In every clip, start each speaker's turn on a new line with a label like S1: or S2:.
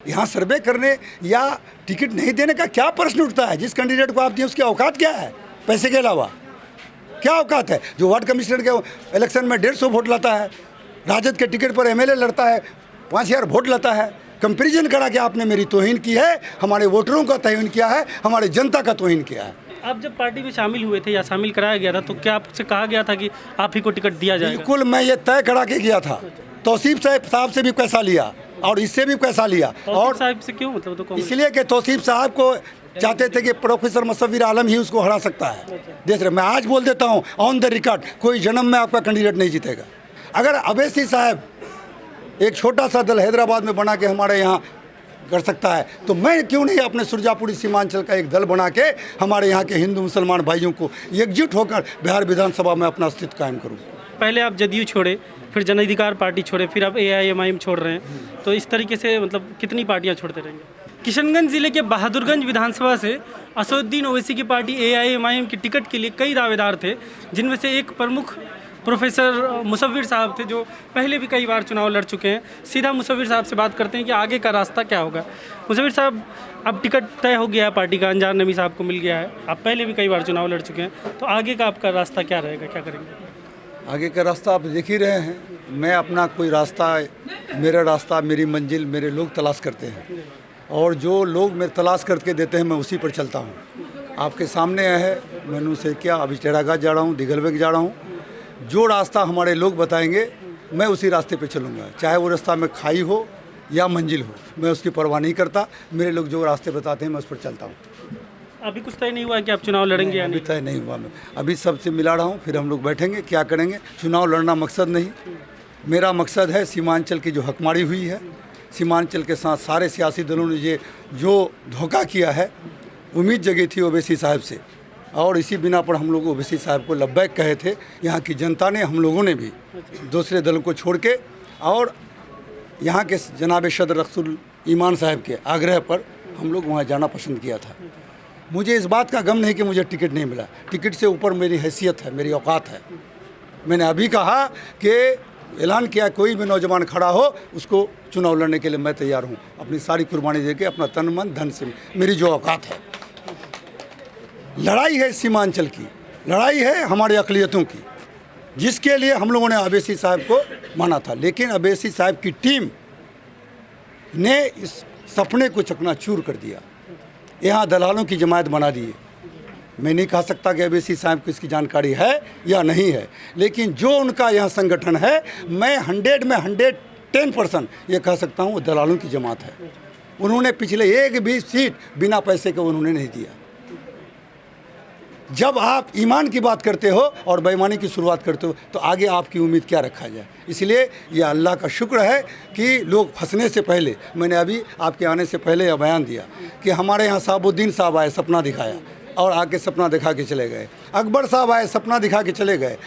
S1: यहाँ सर्वे करने या टिकट नहीं देने का क्या प्रश्न उठता है? जिस कैंडिडेट को आप दिए उसकी औकात क्या है? पैसे के अलावा क्या औकात है? जो वार्ड कमिश्नर के इलेक्शन में 150 वोट लाता है, राजद के टिकट पर एमएलए लड़ता है, 5000 वोट लाता है। कंपैरिजन करा के आपने मेरी तौहीन की है, हमारे वोटरों का तौहीन किया है, हमारे जनता का तौहीन किया है।
S2: आप जब पार्टी में शामिल हुए थे या शामिल कराया गया था तो क्या आपसे कहा गया था कि आप ही को टिकट दिया जाएगा?
S1: बिल्कुल, मैं ये तय करा के गया था। तौसीफ साहब से भी पैसा लिया और इससे भी पैसा लिया। और
S2: साहब से क्यों? मतलब तो
S1: इसलिए कि तौसीफ साहब को चाहते थे कि प्रोफेसर मुसव्विर आलम ही उसको हरा सकता है। देख रहे, मैं आज बोल देता हूँ ऑन द रिकॉर्ड, कोई जन्म में आपका कैंडिडेट नहीं जीतेगा। अगर अवैसी साहब एक छोटा सा दल हैदराबाद में बना के हमारे यहाँ कर सकता है तो मैं क्यों नहीं अपने सुरजापुरी सीमांचल का एक दल बना के हमारे यहाँ के हिंदू मुसलमान भाइयों को एकजुट होकर बिहार विधानसभा में अपना अस्तित्व कायम करूँ।
S2: पहले आप जदयू छोड़े, फिर जन अधिकार पार्टी छोड़े, फिर आप AIMIM छोड़ रहे हैं, तो इस तरीके से मतलब कितनी पार्टियां छोड़ते रहेंगे? किशनगंज जिले के बहादुरगंज विधानसभा से असदुद्दीन ओवैसी की पार्टी AIMIM की टिकट के लिए कई दावेदार थे, जिनमें से एक प्रमुख प्रोफेसर मुसव्विर साहब थे, जो पहले भी कई बार चुनाव लड़ चुके हैं। सीधा मुसव्विर साहब से बात करते हैं कि आगे का रास्ता क्या होगा। मुसव्विर साहब, अब टिकट तय हो गया है पार्टी का, अंजार नबी साहब को मिल गया है, आप पहले भी कई बार चुनाव लड़ चुके हैं, तो आगे का आपका रास्ता क्या रहेगा, क्या करेंगे?
S1: आगे का रास्ता आप देख ही रहे हैं। मैं अपना कोई रास्ता, मेरा रास्ता, मेरी मंजिल मेरे लोग तलाश करते हैं और जो लोग मेरे तलाश करके देते हैं मैं उसी पर चलता हूँ। आपके सामने है, मैंने उसे क्या अभी टेढ़ाघाट जा रहा हूँ, दिगलबेग जा रहा हूँ। जो रास्ता हमारे लोग बताएंगे मैं उसी रास्ते पे चलूँगा, चाहे वो रास्ता में खाई हो या मंजिल हो, मैं उसकी परवाह नहीं करता। मेरे लोग जो रास्ते बताते हैं मैं उस पर चलता हूँ।
S2: अभी कुछ तय नहीं हुआ कि आप चुनाव लड़ेंगे या नहीं?
S1: अभी तय नहीं हुआ। मैं अभी सबसे मिला रहा हूँ, फिर हम लोग बैठेंगे, क्या करेंगे। चुनाव लड़ना मकसद नहीं, मेरा मकसद है सीमांचल की जो हकमारी हुई है, सीमांचल के साथ सारे सियासी दलों ने जो धोखा किया है। उम्मीद जगी थी ओवैसी साहब से और इसी बिना पर हम लोग ओवैसी साहब को लब्बैक कहे थे। यहाँ की जनता ने, हम लोगों ने भी दूसरे दलों को छोड़ के और यहाँ के जनाब सदर रसूल ईमान साहब के आग्रह पर हम लोग वहाँ जाना पसंद किया था। मुझे इस बात का गम नहीं कि मुझे टिकट नहीं मिला, टिकट से ऊपर मेरी हैसियत है, मेरी औकात है। मैंने अभी कहा कि ऐलान किया, कोई भी नौजवान खड़ा हो उसको चुनाव लड़ने के लिए मैं तैयार हूँ, अपनी सारी कुर्बानी देके, अपना तन मन धन से, मेरी जो औकात है। लड़ाई है सीमांचल की, लड़ाई है हमारी अक़लियतों की, जिसके लिए हम लोगों ने ओवैसी साहब को माना था। लेकिन ओवैसी साहब की टीम ने इस सपने को चकनाचूर कर दिया, यहाँ दलालों की जमात बना दी। मैं नहीं कह सकता कि ओवैसी साहब को इसकी जानकारी है या नहीं है, लेकिन जो उनका यहाँ संगठन है, मैं 100 में 110% ये कह सकता हूँ वो दलालों की जमात है। उन्होंने पिछले एक भी सीट बिना पैसे के उन्होंने नहीं दिया। जब आप ईमान की बात करते हो और बेईमानी की शुरुआत करते हो तो आगे आपकी उम्मीद क्या रखा जाए। इसलिए ये अल्लाह का शुक्र है कि लोग फंसने से पहले, मैंने अभी आपके आने से पहले यह बयान दिया कि हमारे यहाँ साबुद्दीन साहब आए, सपना दिखाया और आके सपना दिखा के चले गए। अकबर साहब आए, सपना दिखा के चले गए।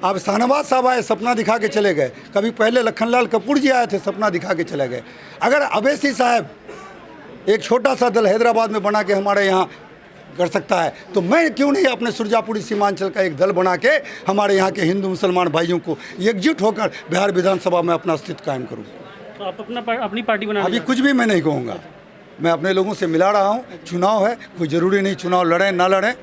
S1: अब शाहनवाज साहब आए, सपना दिखा के चले गए। कभी पहले लखनलाल कपूर जी आए थे, सपना दिखा के चले गए। अगर ओवैसी साहब एक छोटा सा दल हैदराबाद में बना के हमारे यहाँ कर सकता है तो मैं क्यों नहीं अपने सुरजापुरी सीमांचल का एक दल बना के हमारे यहाँ के हिंदू मुसलमान भाइयों को एकजुट होकर बिहार विधानसभा में अपना अस्तित्व कायम करूँ।
S2: तो आप अपनी पार्टी बना?
S1: अभी कुछ भी मैं नहीं कहूँगा, मैं अपने लोगों से मिला रहा हूँ। चुनाव है, कोई ज़रूरी नहीं चुनाव लड़ें ना लड़ें,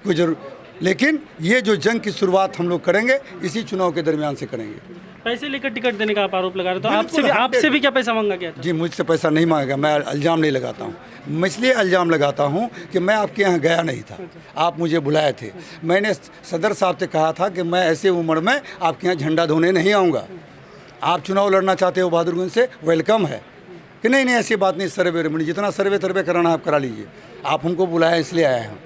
S1: कोई जरूर, लेकिन ये जो जंग की शुरुआत हम लोग करेंगे इसी चुनाव के दरमियान से करेंगे।
S2: पैसे लेकर टिकट देने का आप आरोप लगा रहे, तो आपसे भी क्या पैसा मांगा गया था?
S1: जी, मुझसे पैसा नहीं मांगेगा, मैं इल्ज़ाम नहीं लगाता हूँ। मैं इसलिए इल्ज़ाम लगाता हूँ कि मैं आपके यहाँ गया नहीं था, आप मुझे बुलाए थे। मैंने सदर साहब से कहा था कि मैं ऐसे उम्र में आपके यहाँ झंडा धोने नहीं आऊँगा। आप चुनाव लड़ना चाहते हो बहादुरगंज से, वेलकम है। कि नहीं नहीं ऐसी बात नहीं, सर्वे मुझे जितना सर्वे कराना आप करा लीजिए। आप हमको बुलाया इसलिए आए हैं।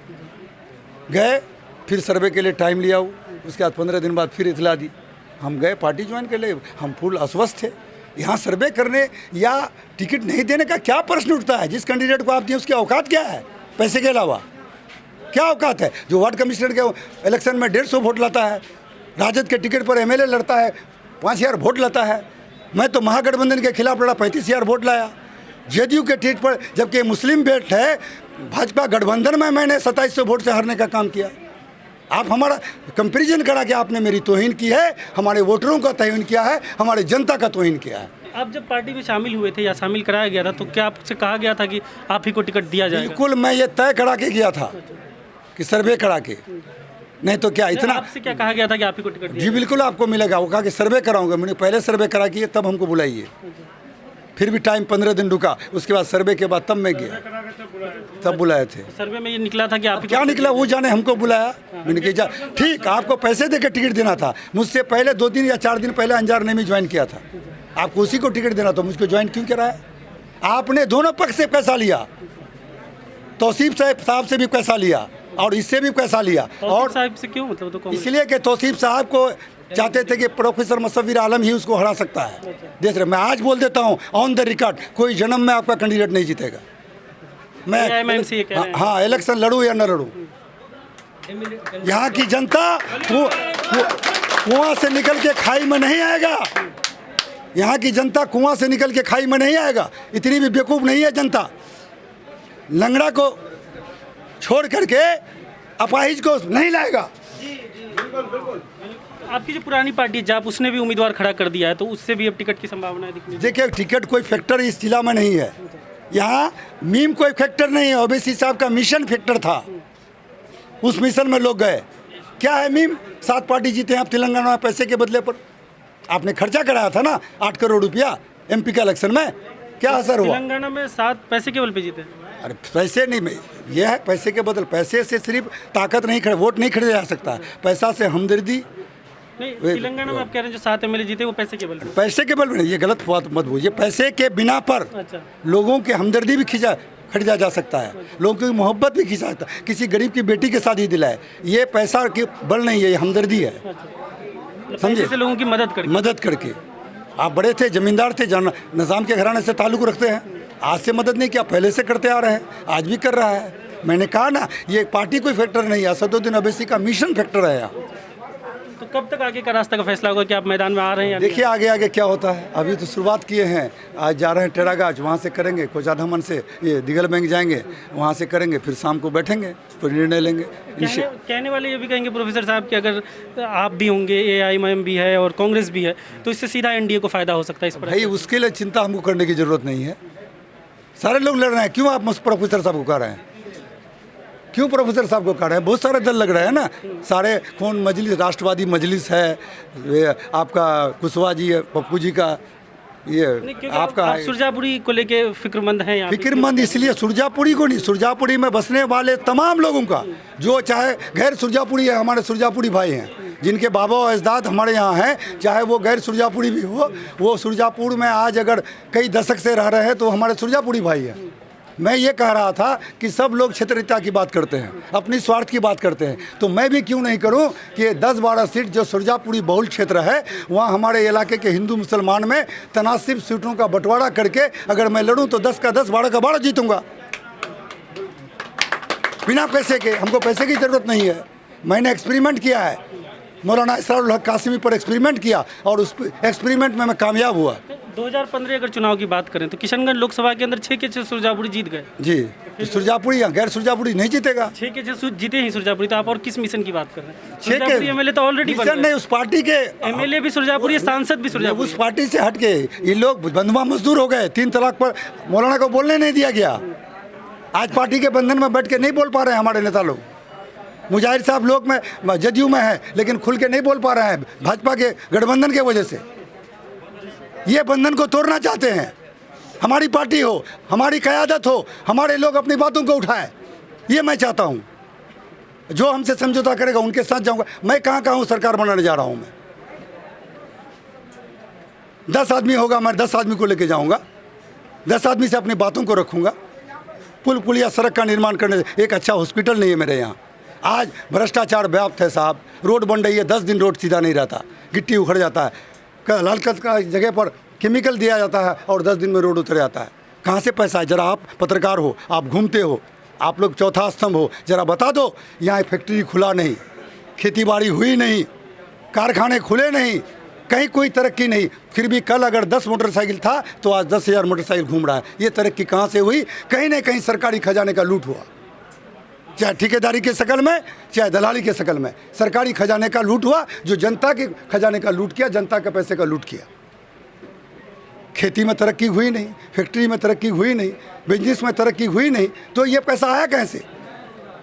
S1: गए, फिर सर्वे के लिए टाइम लिया, उसके बाद 15 दिन बाद फिर इतला दी। हम गए पार्टी ज्वाइन के लिए, हम फुल अस्वस्थ थे। यहाँ सर्वे करने या टिकट नहीं देने का क्या प्रश्न उठता है? जिस कैंडिडेट को आप दिए उसकी औकात क्या है? पैसे के अलावा क्या औकात है? जो वार्ड कमिश्नर के इलेक्शन में 150 वोट लाता है, राजद के टिकट पर एमएलए लड़ता है, 5000 वोट लाता है। मैं तो महागठबंधन के खिलाफ लड़ा, 35,000 वोट लाया। जदयू के टिकट पर, जबकि मुस्लिम बेल्ट है, भाजपा गठबंधन में मैंने 2700 वोट से हारने का काम किया। आप हमारा कंपैरिजन करा के आपने मेरी तौहीन की है, हमारे वोटरों का तौहीन किया है, हमारे जनता का तौहीन किया है।
S2: आप जब पार्टी में शामिल हुए थे या शामिल कराया गया था तो क्या आपसे कहा गया था कि आप ही को टिकट दिया जाएगा?
S1: बिल्कुल, मैं ये तय करा के गया था कि सर्वे करा के, नहीं तो क्या इतना।
S2: आपसे क्या कहा गया था कि आप ही को टिकट दिया
S1: जी बिल्कुल आपको मिलेगा। वो कहा कि सर्वे कराऊंगा। मैंने पहले सर्वे करा के तब हमको बुलाइए। फिर भी टाइम 15 दिन रुका, उसके बाद सर्वे के बाद तब मैं गया, तब बुलाए थे।
S2: सर्वे में ये निकला था कि आप ही
S1: क्या निकला वो जाने, हमको बुलाया। मैंने कहा ठीक, आपको पैसे दे के टिकट देना था। मुझसे पहले 2 दिन या 4 दिन पहले अंजार ने भी ज्वाइन किया था। आपको उसी को टिकट देना, तो मुझको ज्वाइन क्यों कराया? आपने दोनों पक्ष से पैसा लिया, तौसीफ साहब से भी पैसा लिया और इससे भी पैसा लिया। और
S2: साहब से क्यों, मतलब तो
S1: इसलिए कि तौसीफ साहब को चाहते थे कि प्रोफेसर मुशव्विर आलम ही उसको हरा सकता है। देख रहे, मैं आज बोल देता हूँ ऑन द रिकॉर्ड, कोई जन्म में आपका कैंडिडेट नहीं जीतेगा। मैं हाँ इलेक्शन लड़ूँ या न लड़ूँ, यहाँ की जनता कुआं से निकल के खाई में नहीं आएगा। यहाँ की जनता कुआं से निकल के खाई में नहीं आएगा। इतनी भी बेवकूफ़ नहीं है जनता। लंगड़ा को छोड़ करके अपाहिज को नहीं लाएगा।
S2: आपकी जो पुरानी पार्टी जाप, उसने भी उम्मीदवार खड़ा कर दिया है, तो उससे भी अब टिकट की संभावना है?
S1: देखिए, टिकट कोई फैक्टर इस जिला में नहीं है। यहाँ मीम कोई फैक्टर नहीं है। ओवैसी साहब का मिशन फैक्टर था, उस मिशन में लोग गए। क्या है मीम? 7 पार्टी जीते हैं आप तेलंगाना में पैसे के बदले पर। आपने खर्चा कराया था ना 8 करोड़ रुपया एमपी के इलेक्शन में, क्या असर हुआ?
S2: तेलंगाना में 7 पैसे के बल पे जीते।
S1: अरे पैसे नहीं, ये है पैसे के बदल। पैसे से सिर्फ ताकत नहीं, वोट नहीं खरीदा जा सकता। पैसा से हमदर्दी
S2: नहीं। तेलंगाना में आप कह रहे हैं जो 7 एमएलए जीते वो पैसे के बल पे?
S1: पैसे के बल पे नहीं, ये गलत बात मत बोलिए। पैसे के बिना पर
S2: अच्छा,
S1: लोगों की हमदर्दी भी खरीदा जा सकता है, लोगों की मोहब्बत भी खींचा सकता है। किसी गरीब की बेटी के शादी दिलाए, ये पैसा के बल नहीं है, ये हमदर्दी है।
S2: समझे? से लोगों की मदद
S1: करके। आप बड़े थे, जमींदार थे, निज़ाम के घराने से ताल्लुक़ रखते हैं। आज से मदद नहीं किया, पहले से करते आ रहे हैं, आज भी कर रहा है। मैंने कहा ना, ये पार्टी कोई फैक्टर नहीं है, असदुद्दीन ओवैसी का मिशन फैक्टर है यहाँ।
S2: तो कब तक आगे का रास्ता का फैसला होगा कि आप मैदान में आ रहे हैं?
S1: देखिए आगे आगे क्या होता है। अभी तो शुरुआत किए हैं, आज जा रहे हैं टेरागाज, वहाँ से करेंगे। कोचाधामन से ये दिगल बैंक जाएंगे, वहाँ से करेंगे, फिर शाम को बैठेंगे, फिर निर्णय लेंगे।
S2: कहने वाले ये भी कहेंगे प्रोफेसर साहब कि अगर आप भी होंगे, AIMIM भी है और कांग्रेस भी है, तो इससे सीधा NDA को फ़ायदा हो सकता है इस पर।
S1: भाई उसके लिए चिंता हमको करने की ज़रूरत नहीं है। सारे लोग लड़ रहे हैं, क्यों आप प्रोफेसर साहब को कह रहे हैं? क्यों प्रोफेसर साहब को कह रहे हैं? बहुत सारे दल लग रहे हैं ना, सारे कौन मजलिस, राष्ट्रवादी मजलिस है, आपका कुशवाहा जी है, पप्पू जी का, ये आपका
S2: आप सुरजापुरी को लेके फिक्रमंद हैं?
S1: फिक्रमंद इसलिए सुरजापुरी को नहीं, सुरजापुरी में बसने वाले तमाम लोगों का, जो चाहे गैर सुरजापुरी है, हमारे सुरजापुरी भाई हैं, जिनके बाबा और अजदाद हमारे यहाँ हैं, चाहे वो गैर सुरजापुरी भी हो, वो सुरजापुर में आज अगर कई दशक से रह रहे हैं तो हमारे सुरजापुरी भाई हैं। मैं ये कह रहा था कि सब लोग क्षेत्रीयता की बात करते हैं, अपनी स्वार्थ की बात करते हैं, तो मैं भी क्यों नहीं करूं कि 10-12 सीट जो सुरजापुरी बहुल क्षेत्र है, वहाँ हमारे इलाके के हिंदू मुसलमान में तनासिब सीटों का बंटवारा करके अगर मैं लड़ूं तो 10 का 10, 12 का 12 जीतूंगा, बिना पैसे के। हमको पैसे की ज़रूरत नहीं है। मैंने एक्सपेरिमेंट किया है, मौलाना इसरारुल हक कासिमी पर एक्सपेरिमेंट किया और उस एक्सपेरिमेंट में मैं कामयाब हुआ।
S2: 2015 अगर चुनाव की बात करें तो किशनगंज लोकसभा के अंदर 6 के 6 सुरजापुरी जीत गए।
S1: जी, तो सुरजापुरी या गैर सुरजापुरी नहीं जीतेगा।
S2: 6 के 6 जीते ही सुरजापुरी, तो आप और किस मिशन की बात कर रहे हैं? सुरजापुरी MLA तो ऑलरेडी
S1: मिशन नहीं, उस पार्टी के
S2: MLA भी सुरजापुरी, सांसद भी सुरजापुरी।
S1: उस पार्टी से हट के ये लोग बंधुआ मजदूर हो गए। 3 तलाक पर मौलाना को बोलने नहीं दिया गया। आज पार्टी के बंधन में बैठ के नहीं बोल पा रहे हैं हमारे नेता लोग। मुजाहिर साहब लोग में जदयू में है, लेकिन खुल के नहीं बोल पा रहे हैं भाजपा के गठबंधन के वजह से। ये बंधन को तोड़ना चाहते हैं। हमारी पार्टी हो, हमारी क़यादत हो, हमारे लोग अपनी बातों को उठाएं, ये मैं चाहता हूँ। जो हमसे समझौता करेगा उनके साथ जाऊँगा। मैं कहाँ हूँ, सरकार बनाने जा रहा हूँ मैं। 10 आदमी होगा, मैं 10 आदमी को लेके जाऊँगा, 10 आदमी से अपनी बातों को रखूँगा। पुल पुलिया सड़क का निर्माण करने, एक अच्छा हॉस्पिटल नहीं है मेरे यहाँ। आज भ्रष्टाचार व्याप्त है साहब। रोड बन रही है, 10 दिन रोड सीधा नहीं रहता, गिट्टी उखड़ जाता है, लाल कलर का जगह पर केमिकल दिया जाता है और 10 दिन में रोड उतर जाता है। कहाँ से पैसा है? जरा आप पत्रकार हो, आप घूमते हो, आप लोग चौथा स्तंभ हो, जरा बता दो। यहाँ फैक्ट्री खुला नहीं, खेतीबाड़ी हुई नहीं, कारखाने खुले नहीं, कहीं कोई तरक्की नहीं। फिर भी कल अगर 10 मोटरसाइकिल था तो आज 10,000 मोटरसाइकिल घूम रहा है। ये तरक्की कहाँ से हुई? कहीं ना कहीं सरकारी खजाने का लूट हुआ, चाहे ठेकेदारी के शकल में, चाहे दलाली के शकल में। सरकारी खजाने का लूट हुआ, जो जनता के खजाने का लूट किया, जनता के पैसे का लूट किया। खेती में तरक्की हुई नहीं, फैक्ट्री में तरक्की हुई नहीं, बिजनेस में तरक्की हुई नहीं, तो ये पैसा आया कैसे?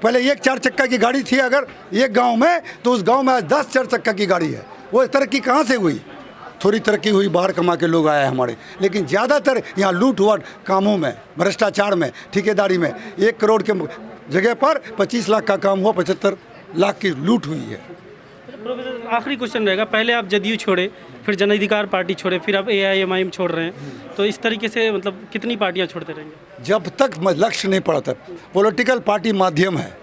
S1: पहले एक 4 चक्का की गाड़ी थी अगर एक गांव में, तो उस गांव में आज 10 4 चक्का की गाड़ी है। वो तरक्की कहाँ से हुई? थोड़ी तरक्की हुई, बाहर कमा के लोग आए हमारे, लेकिन ज़्यादातर यहाँ लूट वट कामों में, भ्रष्टाचार में, ठेकेदारी में 1 करोड़ के जगह पर 25 लाख का काम हुआ, 75 लाख की लूट हुई है।
S2: प्रोफेसर आखिरी क्वेश्चन रहेगा, पहले आप जदयू छोड़े, फिर जन अधिकार पार्टी छोड़े, फिर आप AIMIM छोड़ रहे हैं, तो इस तरीके से मतलब कितनी पार्टियां छोड़ते रहेंगे?
S1: जब तक लक्ष्य नहीं पड़ता। पॉलिटिकल पार्टी माध्यम है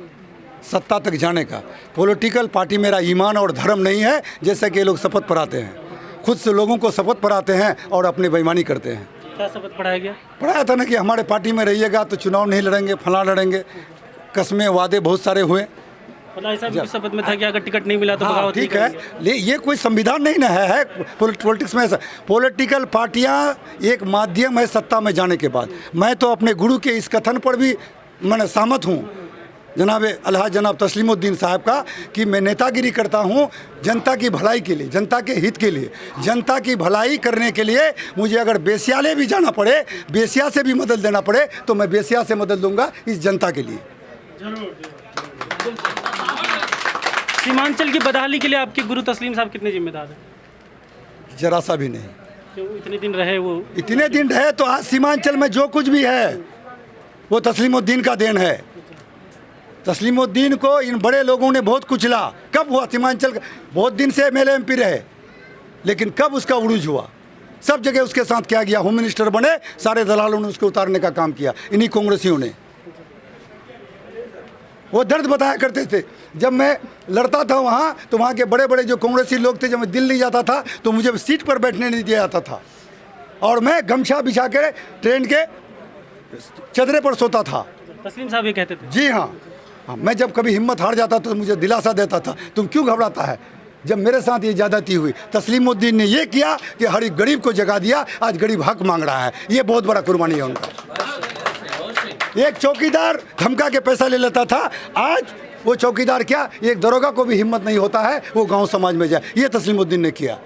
S1: सत्ता तक जाने का। पॉलिटिकल पार्टी मेरा ईमान और धर्म नहीं है, जैसे कि ये लोग शपथ पढ़ाते हैं, खुद से लोगों को शपथ पढ़ाते हैं और अपनी बेईमानी करते हैं।
S2: क्या शपथ पढ़ाया गया?
S1: पढ़ाया था ना कि हमारे पार्टी में रहिएगा तो चुनाव नहीं लड़ेंगे, फला लड़ेंगे, कसमें वादे बहुत सारे हुए।
S2: मतलब ऐसा भी शपथ में था कि अगर टिकट नहीं मिला तो
S1: हाँ,
S2: बगावत नहीं
S1: ठीक है,
S2: करेंगे।
S1: ये कोई संविधान नहीं ना है पॉलिटिक्स में। ऐसा पॉलिटिकल पार्टियां एक माध्यम है सत्ता में जाने के बाद। मैं तो अपने गुरु के इस कथन पर भी मैंने सहमत हूँ, जनाब अलहाज जनाब तस्लीमुद्दीन साहब का, कि मैं नेतागिरी करता हूँ जनता की भलाई के लिए, जनता के हित के लिए। जनता की भलाई करने के लिए मुझे अगर बेस्याले भी जाना पड़े, बेस्या से भी मदद देना पड़े, तो मैं बेस्या से मदद दूंगा इस जनता के लिए।
S2: सीमांचल की बदहाली के लिए आपके गुरु तस्लीम साहब कितने जिम्मेदार हैं?
S1: जरा सा भी नहीं।
S2: क्यों इतने दिन रहे वो?
S1: इतने दिन रहे तो आज सीमांचल में जो कुछ भी है वो तस्लीमुद्दीन का देन है। तस्लीमुद्दीन को इन बड़े लोगों ने बहुत कुचला। कब हुआ सीमांचल? बहुत दिन से MLA MP रहे, लेकिन कब उसका उरूज हुआ? सब जगह उसके साथ क्या गया, होम मिनिस्टर बने, सारे दलालों ने उसको उतारने का काम किया, इन्हीं कांग्रेसियों ने। वो दर्द बताया करते थे। जब मैं लड़ता था वहाँ, तो वहाँ के बड़े बड़े जो कांग्रेसी लोग थे, जब मैं दिल्ली जाता था तो मुझे सीट पर बैठने नहीं दिया जाता था, और मैं गमछा बिछा के ट्रेन के चदरे पर सोता था।
S2: तस्लीम साहब ये कहते थे?
S1: जी हाँ, मैं जब कभी हिम्मत हार जाता तो मुझे दिलासा देता था, तुम क्यों घबराता है। जब मेरे साथ ये ज़्यादती हुई, तस्लीमुद्दीन ने ये किया कि हर एक गरीब को जगा दिया। आज गरीब हक मांग रहा है, ये बहुत बड़ा कुर्बानी है उनका। एक चौकीदार धमका के पैसा ले लेता था, आज वो चौकीदार क्या, एक दरोगा को भी हिम्मत नहीं होता है वो गांव समाज में जाए। ये तस्लीमुद्दीन ने किया।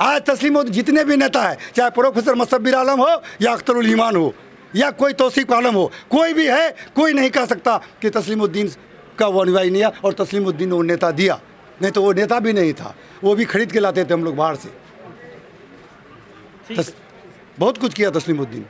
S1: आज तस्लीमुद्दीन जितने भी नेता है, चाहे प्रोफेसर मुशब्बिर आलम हो या अख्तरुल ईमान हो या कोई तौसीफ आलम हो, कोई भी है, कोई नहीं कह सकता कि तस्लीमुद्दीन का वो अनुयायी नहीं है। और तस्लीमुद्दीन ने वो नेता दिया, नहीं तो वो नेता भी नहीं था, वो भी खरीद के लाते थे हम लोग बाहर से। बहुत कुछ किया तस्लीमुद्दीन।